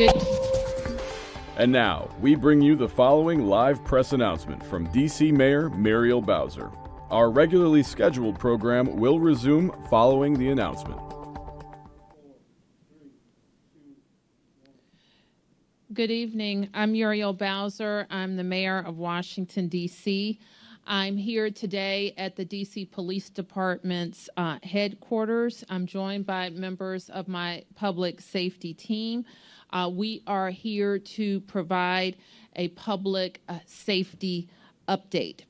Good. And now, we bring you the following live press announcement from D.C. Mayor Muriel Bowser. Our regularly scheduled program will resume following the announcement. Good evening. I'm Muriel Bowser. I'm the mayor of Washington, D.C. I'm here today at the D.C. Police Department's headquarters. I'm joined by members of my public safety team. We are here to provide a public safety update.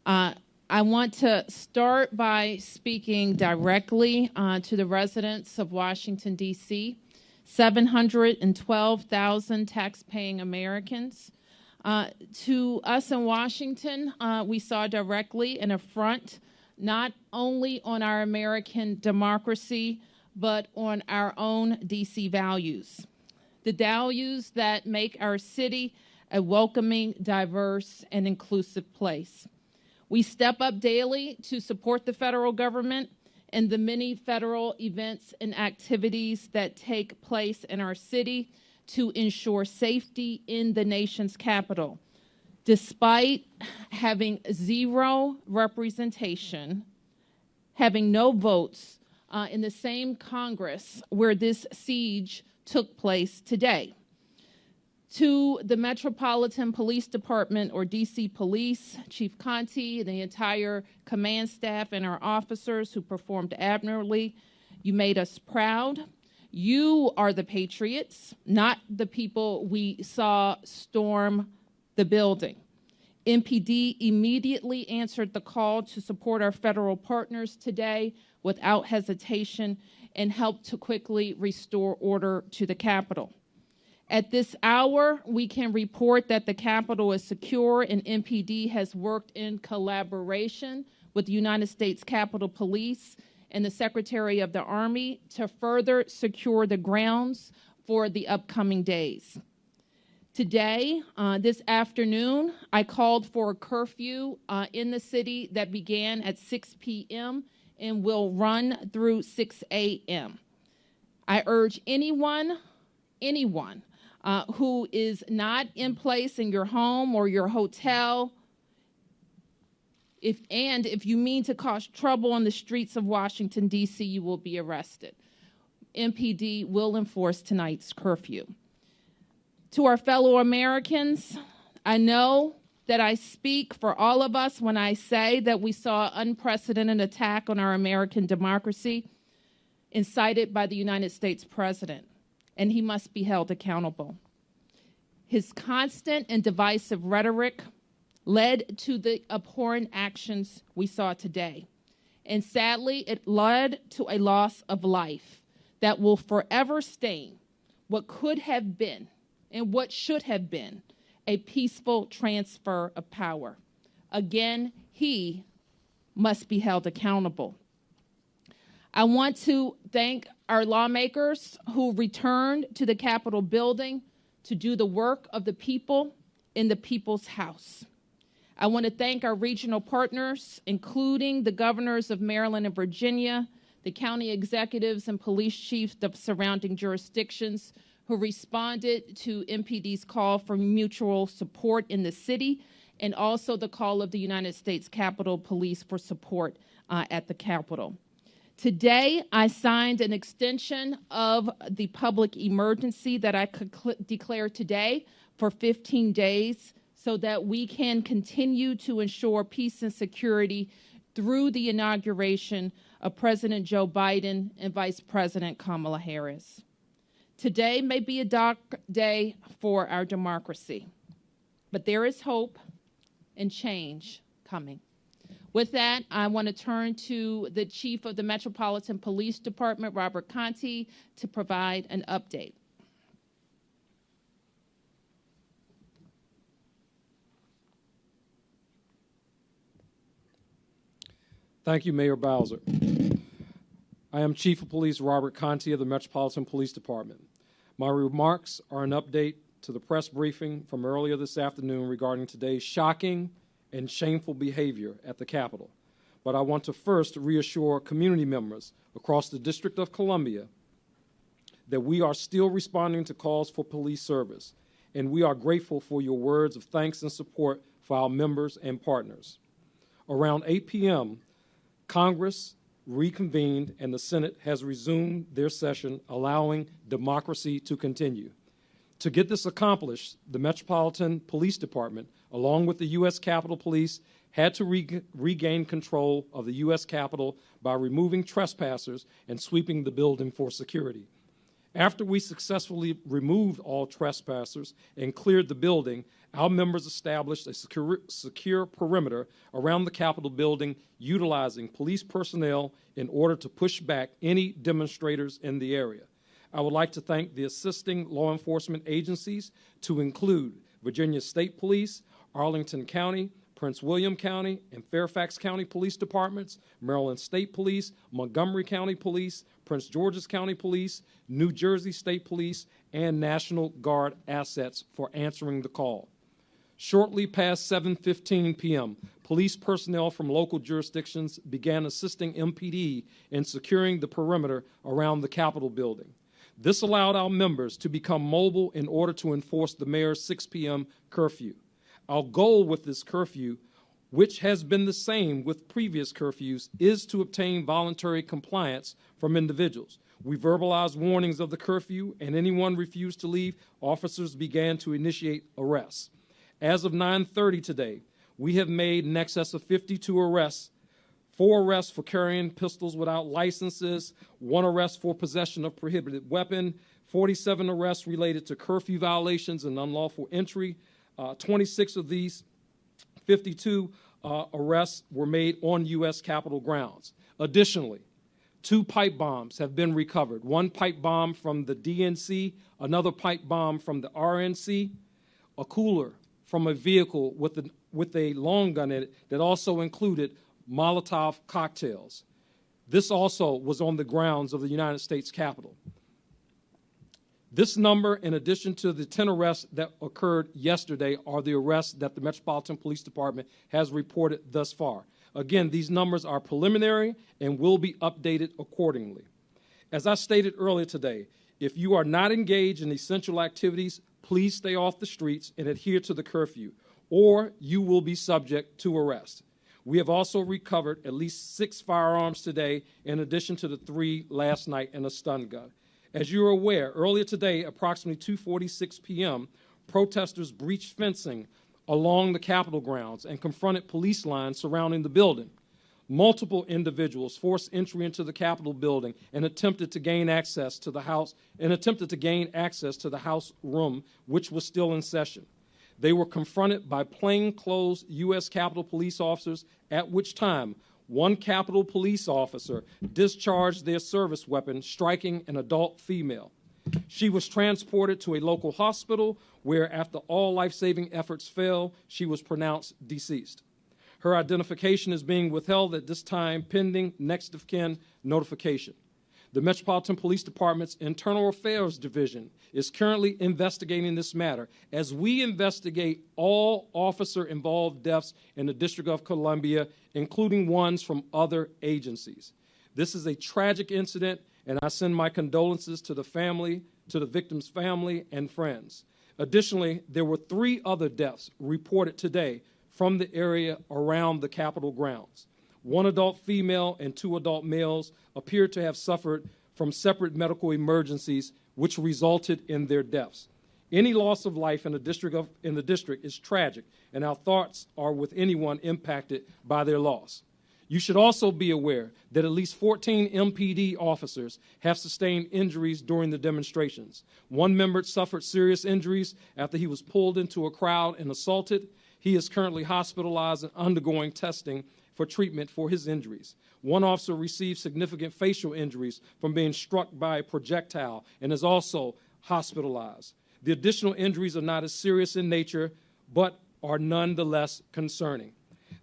I want to start by speaking directly to the residents of Washington, D.C., 712,000 tax-paying Americans. To us in Washington, we saw directly an affront not only on our American democracy, but on our own D.C. values. The values that make our city a welcoming, diverse, and inclusive place. We step up daily to support the federal government and the many federal events and activities that take place in our city to ensure safety in the nation's capital. Despite having zero representation, having no votes in the same Congress where this siege took place today. To the Metropolitan Police Department, or D.C. Police, Chief Conti, the entire command staff, and our officers who performed admirably, you made us proud. You are the patriots, not the people we saw storm the building. MPD immediately answered the call to support our federal partners today without hesitation and helped to quickly restore order to the Capitol. At this hour, we can report that the Capitol is secure, and MPD has worked in collaboration with the United States Capitol Police and the Secretary of the Army to further secure the grounds for the upcoming days. Today, this afternoon, I called for a curfew in the city that began at 6 p.m. and will run through 6 a.m. I urge anyone who is not in place in your home or your hotel, if you mean to cause trouble on the streets of Washington, D.C., you will be arrested. MPD will enforce tonight's curfew. To our fellow Americans, I know that I speak for all of us when I say that we saw an unprecedented attack on our American democracy incited by the United States President, and he must be held accountable. His constant and divisive rhetoric led to the abhorrent actions we saw today. And sadly, it led to a loss of life that will forever stain what could have been and what should have been a peaceful transfer of power. Again, he must be held accountable. I want to thank our lawmakers who returned to the Capitol building to do the work of the people in the people's house. I want to thank our regional partners, including the governors of Maryland and Virginia, the county executives and police chiefs of surrounding jurisdictions who responded to MPD's call for mutual support in the city, and also the call of the United States Capitol Police for support at the Capitol. Today, I signed an extension of the public emergency that I could declare today for 15 days so that we can continue to ensure peace and security through the inauguration of President Joe Biden and Vice President Kamala Harris. Today may be a dark day for our democracy, but there is hope and change coming. With that, I want to turn to the Chief of the Metropolitan Police Department, Robert Conti, to provide an update. Thank you, Mayor Bowser. I am Chief of Police Robert Conti of the Metropolitan Police Department. My remarks are an update to the press briefing from earlier this afternoon regarding today's shocking and shameful behavior at the Capitol. But I want to first reassure community members across the District of Columbia that we are still responding to calls for police service, and we are grateful for your words of thanks and support for our members and partners. Around 8 p.m., Congress reconvened and the Senate has resumed their session, allowing democracy to continue. To get this accomplished, the Metropolitan Police Department, along with the U.S. Capitol Police, had to regain control of the U.S. Capitol by removing trespassers and sweeping the building for security. After we successfully removed all trespassers and cleared the building, our members established a secure perimeter around the Capitol building, utilizing police personnel in order to push back any demonstrators in the area. I would like to thank the assisting law enforcement agencies, to include Virginia State Police, Arlington County, Prince William County, and Fairfax County Police Departments, Maryland State Police, Montgomery County Police, Prince George's County Police, New Jersey State Police, and National Guard assets for answering the call. Shortly past 7:15 p.m., police personnel from local jurisdictions began assisting MPD in securing the perimeter around the Capitol building. This allowed our members to become mobile in order to enforce the mayor's 6 p.m. curfew. Our goal with this curfew, which has been the same with previous curfews, is to obtain voluntary compliance from individuals. We verbalized warnings of the curfew, and anyone refused to leave, officers began to initiate arrests. As of 9:30 today, we have made in excess of 52 arrests, 4 arrests for carrying pistols without licenses, 1 arrest for possession of prohibited weapon, 47 arrests related to curfew violations and unlawful entry. 26 of these 52 arrests were made on U.S. Capitol grounds. Additionally, 2 pipe bombs have been recovered. 1 pipe bomb from the DNC, another pipe bomb from the RNC, a cooler from a vehicle with a long gun in it that also included Molotov cocktails. This also was on the grounds of the United States Capitol. This number, in addition to the 10 arrests that occurred yesterday, are the arrests that the Metropolitan Police Department has reported thus far. Again, these numbers are preliminary and will be updated accordingly. As I stated earlier today, if you are not engaged in essential activities, please stay off the streets and adhere to the curfew, or you will be subject to arrest. We have also recovered at least 6 firearms today, in addition to the 3 last night and a stun gun. As you are aware, earlier today, approximately 2:46 p.m., protesters breached fencing along the Capitol grounds and confronted police lines surrounding the building. Multiple individuals forced entry into the Capitol building and attempted to gain access to the House room, which was still in session. They were confronted by plainclothes U.S. Capitol police officers, at which time 1 Capitol police officer discharged their service weapon, striking an adult female. She was transported to a local hospital where, after all life-saving efforts failed, she was pronounced deceased. Her identification is being withheld at this time, pending next of kin notification. The Metropolitan Police Department's Internal Affairs Division is currently investigating this matter as we investigate all officer-involved deaths in the District of Columbia, including ones from other agencies. This is a tragic incident, and I send my condolences to the victim's family and friends. Additionally, there were 3 other deaths reported today from the area around the Capitol grounds. 1 adult female and 2 adult males appear to have suffered from separate medical emergencies, which resulted in their deaths. Any loss of life in the district is tragic, and our thoughts are with anyone impacted by their loss. You should also be aware that at least 14 MPD officers have sustained injuries during the demonstrations. 1 member suffered serious injuries after he was pulled into a crowd and assaulted. He is currently hospitalized and undergoing testing for treatment for his injuries. 1 officer received significant facial injuries from being struck by a projectile and is also hospitalized. The additional injuries are not as serious in nature, but are nonetheless concerning.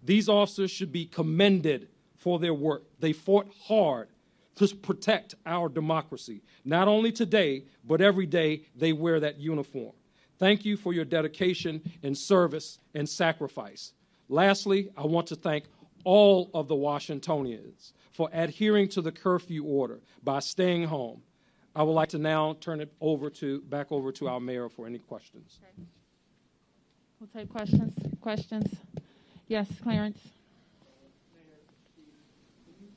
These officers should be commended for their work. They fought hard to protect our democracy. Not only today, but every day they wear that uniform. Thank you for your dedication and service and sacrifice. Lastly, I want to thank all of the Washingtonians for adhering to the curfew order by staying home. I would like to now turn it back over to our mayor for any questions. Okay. We'll take questions. Questions? Yes, Clarence.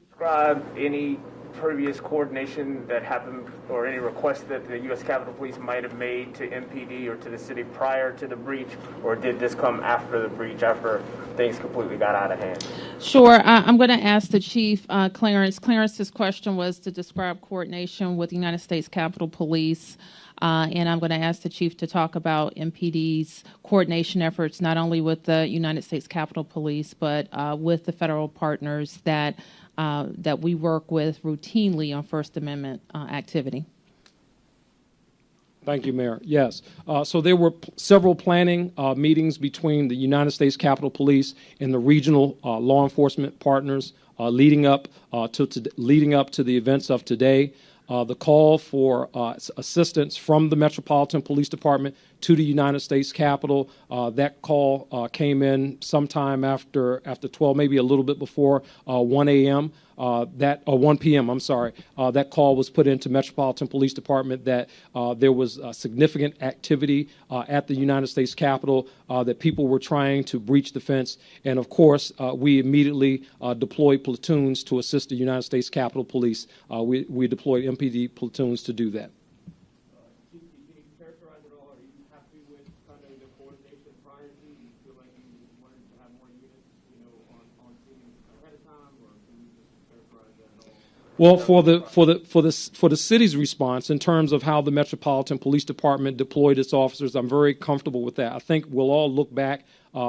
Describe any previous coordination that happened or any requests that the U.S. Capitol Police might have made to MPD or to the city prior to the breach, or did this come after the breach, after things completely got out of hand? Sure. I'm going to ask the Chief, Clarence. Clarence's question was to describe coordination with the United States Capitol Police. And I'm going to ask the Chief to talk about MPD's coordination efforts, not only with the United States Capitol Police, but with the federal partners that we work with routinely on First Amendment activity. Thank you, Mayor. Yes. So there were several planning meetings between the United States Capitol Police and the regional law enforcement partners leading up to the events of today. The call for assistance from the Metropolitan Police Department to the United States Capitol, that call came in sometime after 12, maybe a little bit before 1 a.m. 1 p.m. I'm sorry. That call was put into Metropolitan Police Department that there was significant activity at the United States Capitol, that people were trying to breach the fence, and of course we immediately deployed platoons to assist the United States Capitol Police. We deployed MPD platoons to do that. Chief, can you characterize it all? Are you happy with kind of the coordination prior to? Do you feel like you wanted to have more units, on scene ahead of time, or can you just characterize that at all? Well, for the city's response in terms of how the Metropolitan Police Department deployed its officers, I'm very comfortable with that. I think we'll all look back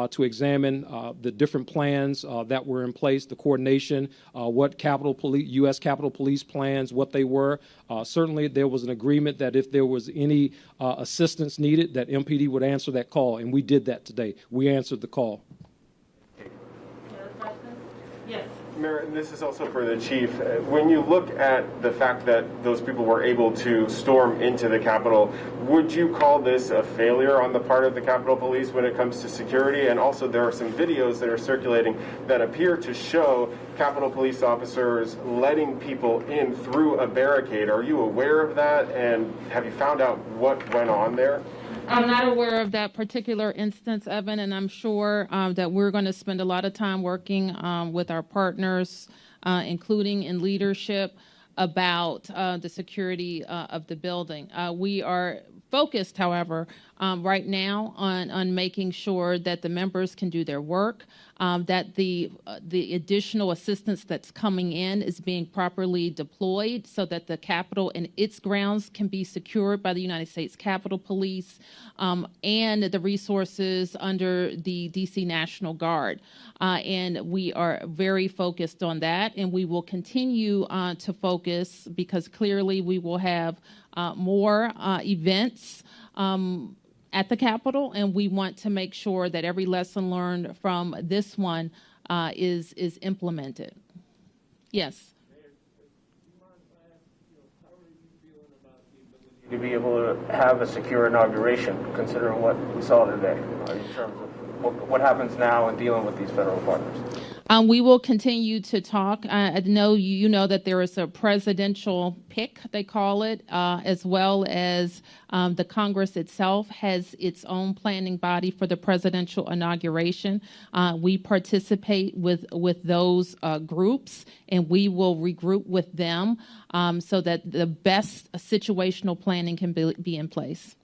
to examine the different plans that were in place, the coordination, what U.S. Capitol Police plans, what they were. Certainly, there was an agreement that if there was any assistance needed, that MPD would answer that call, and we did that today. We answered the call. Yes. Mayor, and this is also for the chief. When you look at the fact that those people were able to storm into the Capitol, would you call this a failure on the part of the Capitol Police when it comes to security? And also there are some videos that are circulating that appear to show Capitol Police officers letting people in through a barricade. Are you aware of that? And have you found out what went on there? I'm not aware of that particular instance, Evan, and I'm sure that we're going to spend a lot of time working with our partners, including in leadership, about the security of the building. We are focused, however, right now on making sure that the members can do their work, that the additional assistance that's coming in is being properly deployed so that the Capitol and its grounds can be secured by the United States Capitol Police and the resources under the D.C. National Guard. And we are very focused on that, and we will continue to focus because clearly we will have more events at the Capitol, and we want to make sure that every lesson learned from this one is implemented. Yes. To be able to have a secure inauguration, considering what we saw today, in terms of what happens now in dealing with these federal partners? We will continue to talk. I know you know that there is a presidential pick, they call it, as well as the Congress itself has its own planning body for the presidential inauguration. We participate with those groups, and we will regroup with them so that the best situational planning can be in place.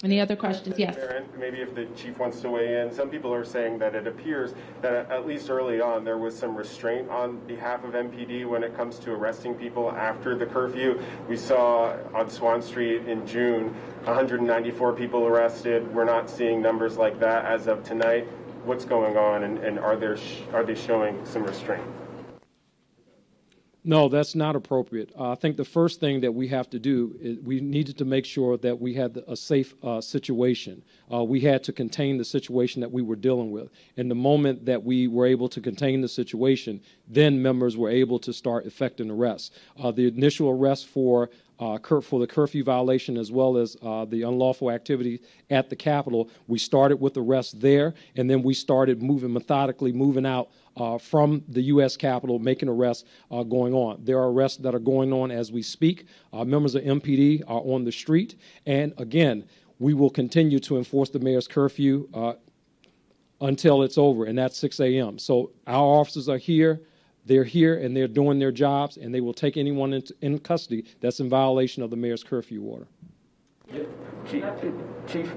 Any other questions? Yes. Aaron, maybe if the chief wants to weigh in, some people are saying that it appears that at least early on there was some restraint on behalf of MPD when it comes to arresting people after the curfew. We saw on Swan Street in June 194 people arrested. We're not seeing numbers like that as of tonight. What's going on, and are they showing some restraint? No, that's not appropriate. I think the first thing that we have to do is we needed to make sure that we had a safe situation. We had to contain the situation that we were dealing with. And the moment that we were able to contain the situation, then members were able to start effecting arrests. The initial arrest for for the curfew violation as well as the unlawful activity at the Capitol. We started with arrests there, and then we started methodically moving out from the U.S. Capitol, making arrests going on. There are arrests that are going on as we speak. Members of MPD are on the street. And again, we will continue to enforce the mayor's curfew until it's over, and that's 6 a.m. So our officers are here. They're here, and they're doing their jobs, and they will take anyone in custody that's in violation of the mayor's curfew order. Chief,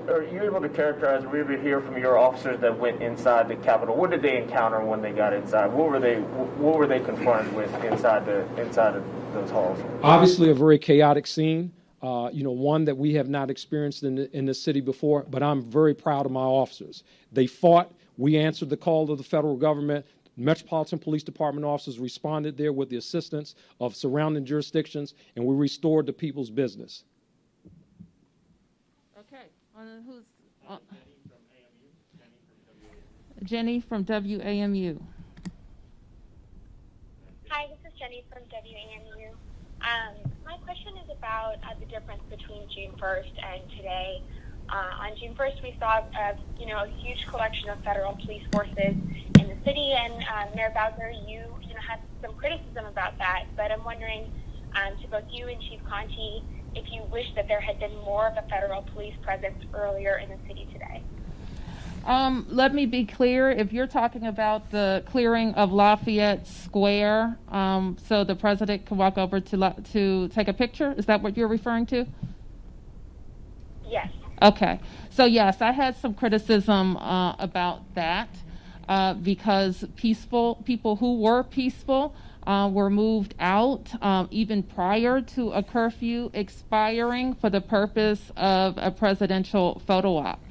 are you able to characterize, we were hear from your officers that went inside the Capitol, what did they encounter when they got inside? What were they confronted with inside of those halls? Obviously a very chaotic scene, one that we have not experienced in the city before, but I'm very proud of my officers. They fought. We answered the call of the federal government. Metropolitan Police Department officers responded there with the assistance of surrounding jurisdictions, and we restored the people's business. Okay. Who's Jenny from WAMU. Hi, this is Jenny from WAMU. My question is about the difference between June 1st and today. On June 1st, we saw a huge collection of federal police forces in the city, and Mayor Bowser, you had some criticism about that. But I'm wondering to both you and Chief Conti if you wish that there had been more of a federal police presence earlier in the city today. Let me be clear. If you're talking about the clearing of Lafayette Square, so the president can walk over to take a picture, is that what you're referring to? Yes. Okay. So yes, I had some criticism about that because people who were peaceful were moved out even prior to a curfew expiring for the purpose of a presidential photo op.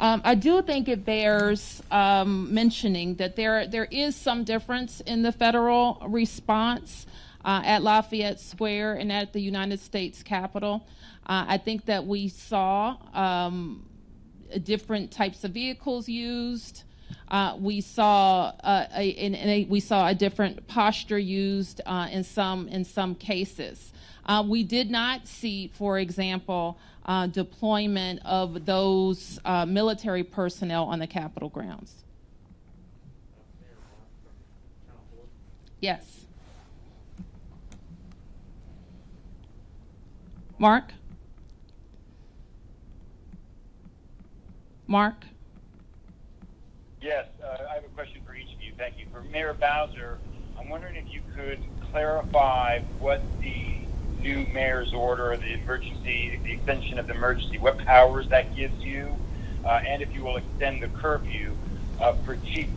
I do think it bears mentioning that there is some difference in the federal response at Lafayette Square and at the United States Capitol. I think that we saw different types of vehicles used. We saw a different posture used in some cases. We did not see, for example, deployment of those military personnel on the Capitol grounds. Yes. Mark? Yes, I have a question for each of you. Thank you. For Mayor Bowser, I'm wondering if you could clarify what the new mayor's order, the extension of the emergency, what powers that gives you, and if you will extend the curfew. For Chief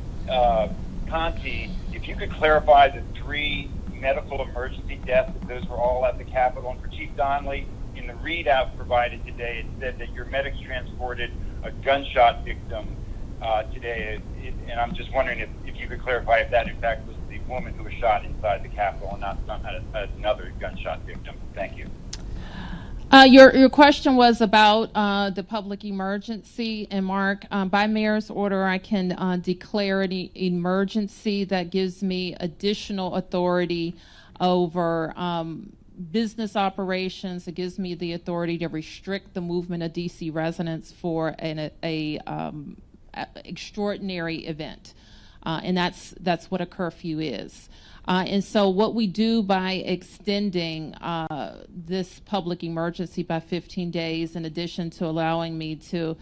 Conti, if you could clarify the 3 medical emergency deaths, if those were all at the Capitol. And for Chief Donnelly, in the readout provided today, it said that your medics transported a gunshot victim today, and I'm just wondering if you could clarify if that in fact was the woman who was shot inside the Capitol and not another gunshot victim. Thank you. Your question was about the public emergency, and Mark, by mayor's order, I can declare an emergency that gives me additional authority over business operations. It gives me the authority to restrict the movement of DC residents for an extraordinary event, and that's what a curfew is. And so what we do by extending this public emergency by 15 days, in addition to allowing me to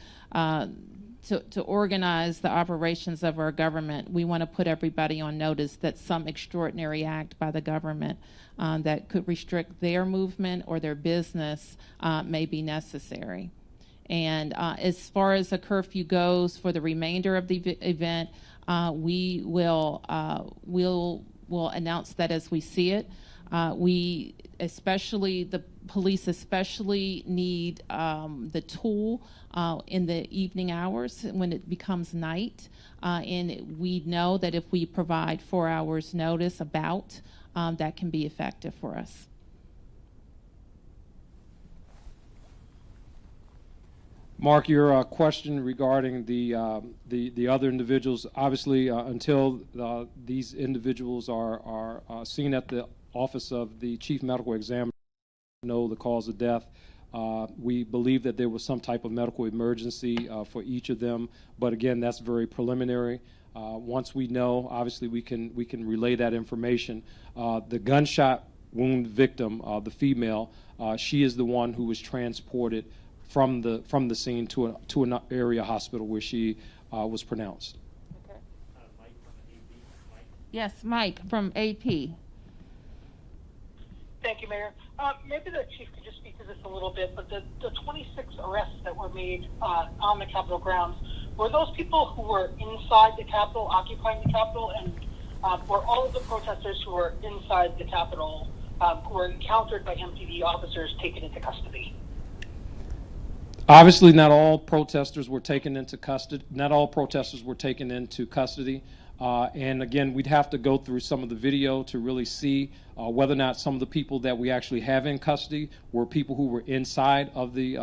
organize the operations of our government, we want to put everybody on notice that some extraordinary act by the government that could restrict their movement or their business may be necessary. And as far as the curfew goes for the remainder of the event, we will announce that as we see it. The police especially need the tool in the evening hours when it becomes night. And we know that if we provide 4 hours notice that can be effective for us. Mark, your question regarding the other individuals, obviously until these individuals are seen at the office of the Chief Medical Examiner, know the cause of death. We believe that there was some type of medical emergency for each of them, but again, that's very preliminary. Once we know, obviously, we can relay that information. The gunshot wound victim, the female, she is the one who was transported from the scene to an area hospital where she was pronounced. Okay. Yes, Mike from AP. Thank you, Mayor. Maybe the chief could just speak to this a little bit, but the 26 arrests that were made on the Capitol grounds, were those people who were inside the Capitol, occupying the Capitol, and were all of the protesters who were inside the Capitol, who were encountered by MPD officers, taken into custody? Obviously, not all protesters were taken into custody. And again, we'd have to go through some of the video to really see whether or not some of the people that we actually have in custody were people who were inside of the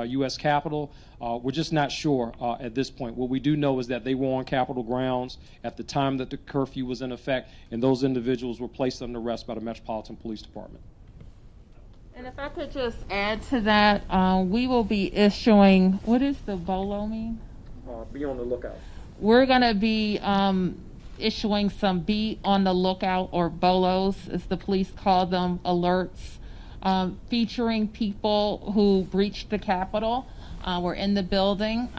U.S. Capitol. We're just not sure at this point. What we do know is that they were on Capitol grounds at the time that the curfew was in effect, and those individuals were placed under arrest by the Metropolitan Police Department. And if I could just add to that, we will be issuing, what does the BOLO mean? Be on the lookout. We're going to be issuing some be on the lookout, or BOLOs, as the police call them, alerts, featuring people who breached the Capitol. We're in the building.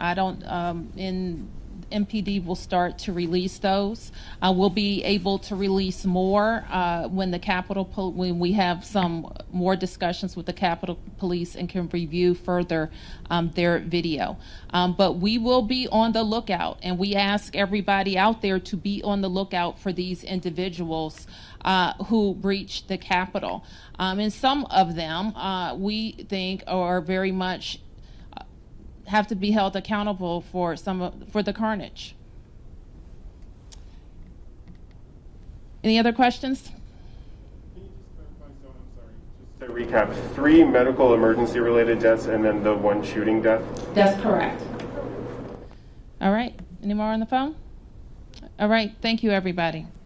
MPD will start to release those. We'll be able to release more when we have some more discussions with the Capitol Police and can review further their video. But we will be on the lookout, and we ask everybody out there to be on the lookout for these individuals who breached the Capitol. And some of them we think are very much have to be held accountable for for the carnage. Any other questions? Can you just clarify, I'm sorry, just to recap, 3 medical emergency related deaths and then the 1 shooting death? That's correct. All right. Any more on the phone? All right. Thank you, everybody.